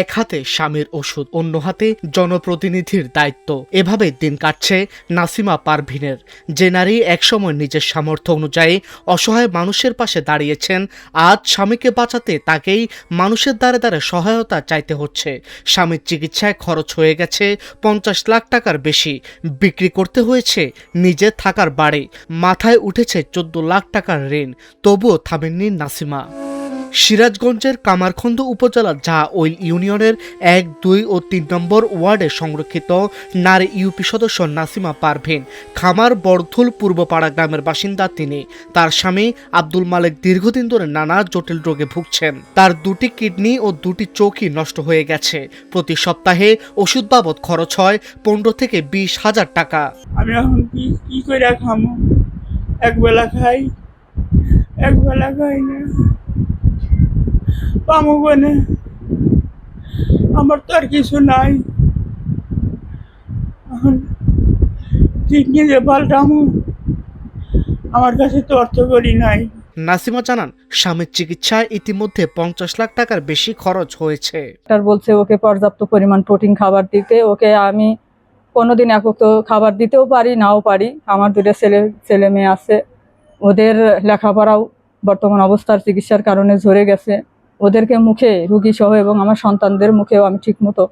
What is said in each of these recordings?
এক হাতে স্বামীর ওষুধ, অন্য হাতে জনপ্রতিনিধির দায়িত্ব। এভাবে দিন কাটছে নাসিমা পারভীনের। যে নারী একসময় নিজের সামর্থ্য অনুযায়ী অসহায় মানুষের পাশে দাঁড়িয়েছেন, আজ স্বামীকে বাঁচাতে তাকেই মানুষের দ্বারে দ্বারে সহায়তা চাইতে হচ্ছে। স্বামীর চিকিৎসায় খরচ হয়ে গেছে 50 লাখ টাকার বেশি, বিক্রি করতে হয়েছে নিজে থাকার বাড়ি, মাথায় উঠেছে 14 লাখ টাকার ঋণ, তবুও থামেননি নাসিমা। সিরাজগঞ্জের কামারখন্দ উপজেলার জাওইল ইউনিয়নের 1, 2 ও 3 নম্বর ওয়ার্ডে সংরক্ষিত নারী ইউপি সদস্য নাসিমা পারভীন খামার বরধুল পূর্বপাড়া গ্রামের বাসিন্দা। তিনি, তার স্বামী আব্দুল মালেক দীর্ঘদিন ধরে নানা জটিল রোগে ভুগছেন। তার 2টি কিডনি ও 2টি চোখই নষ্ট হয়ে গেছে। প্রতি সপ্তাহে ওষুধ বাবদ খরচ হয় 15 থেকে 20 হাজার টাকা। আমি এখন কি করে খামো? একবেলা খাই, একবেলা খাই না, পামো বনে। আমার তো আর কিছু নাই, এখন কিডনি যে পাল্টামো, আমার কাছে তো অর্থ করি নাই। নাসিমা জানান, স্বামীর চিকিৎসায় ইতিমধ্যে 50 লাখ টাকার বেশি খরচ হয়েছে। ডাক্তার বলছে ওকে পর্যাপ্ত পরিমাণ প্রোটিন খাবার দিতে। ওকে আমি কোনোদিন একক তো খাবার দিতেও পারি, নাও পারি। আমার 2টা ছেলে মেয়ে আছে, ওদের লেখাপড়াও বর্তমান অবস্থার চিকিৎসার কারণে ঝরে গেছে। ওদেরকে মুখে রুগী সহ এবং আমার সন্তানদের মুখেও আমি ঠিক মতো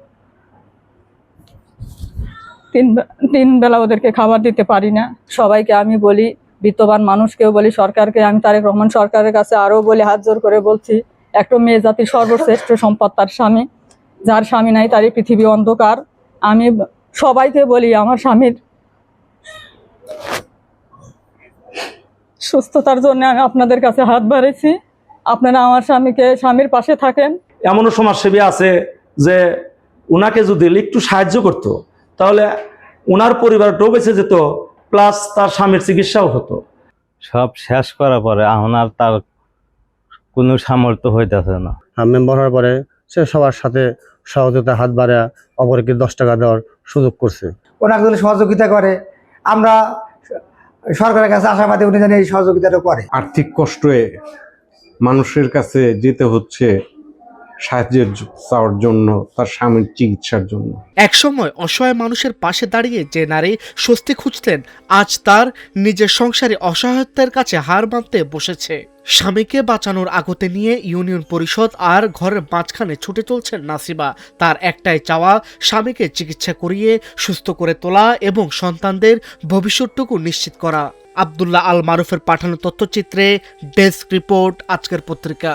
3 বেলা ওদেরকে খাবার দিতে পারি না। সবাইকে আমি বলি, বিত্তবান মানুষকেও বলি, সরকারকে, আমি তারেক রহমান সরকারের কাছে আরও বলি, হাত জোর করে বলছি, একটা মেয়ে জাতির সর্বশ্রেষ্ঠ সম্পদ তার স্বামী। যার স্বামী নাই তারই পৃথিবী অন্ধকার। আমি সবাইকে বলি, আমার স্বামীর সুস্থতার জন্য আমি আপনাদের কাছে হাত বাড়াইছি। আপনারা আমার স্বামীর পাশে থাকেন। এমনও সমাজসেবী আছে যে উনাকে যদি একটু সাহায্য করতো তাহলে উনার পরিবারটাও বেঁচে যেত, প্লাস তার স্বামীর চিকিৎসাও হতো। সব শেষ করার পরে এখন আর তার কোনো সামর্থ্য হইতেছে না। মেম্বার হওয়ার পরে সে সবার সাথে সহযোগিতা হাত বাড়া, অপরকে 10 টাকা দেওয়ার সুযোগ করছে। ওনাকে যদি সহযোগিতা করে, আমরা সরকারের কাছে আশাবাদী, উনি জানি এই সহযোগিতাটা করে। আর্থিক কষ্টে মানুষের কাছে যেতে হচ্ছে সাহায্যের চাওয়ার জন্য, তার স্বামীর চিকিৎসার জন্য। একসময় অসহায় মানুষের পাশে দাঁড়িয়ে যে নারী স্বস্তি খুঁজতেন, আজ তার নিজের সংসারে অসহায়তার কাছে হার মানতে বসেছে। স্বামীকে বাঁচানোর আগতে নিয়ে ইউনিয়ন পরিষদ আর ঘরের মাঝখানে ছুটে চলছেন নাসিমা। তার একটাই চাওয়া, স্বামীকে চিকিৎসা করিয়ে সুস্থ করে তোলা এবং সন্তানদের ভবিষ্যৎটুকু নিশ্চিত করা। আব্দুল্লাহ আল মারুফের পাঠানো তথ্যচিত্রে ডেস্ক রিপোর্ট, আজকের পত্রিকা।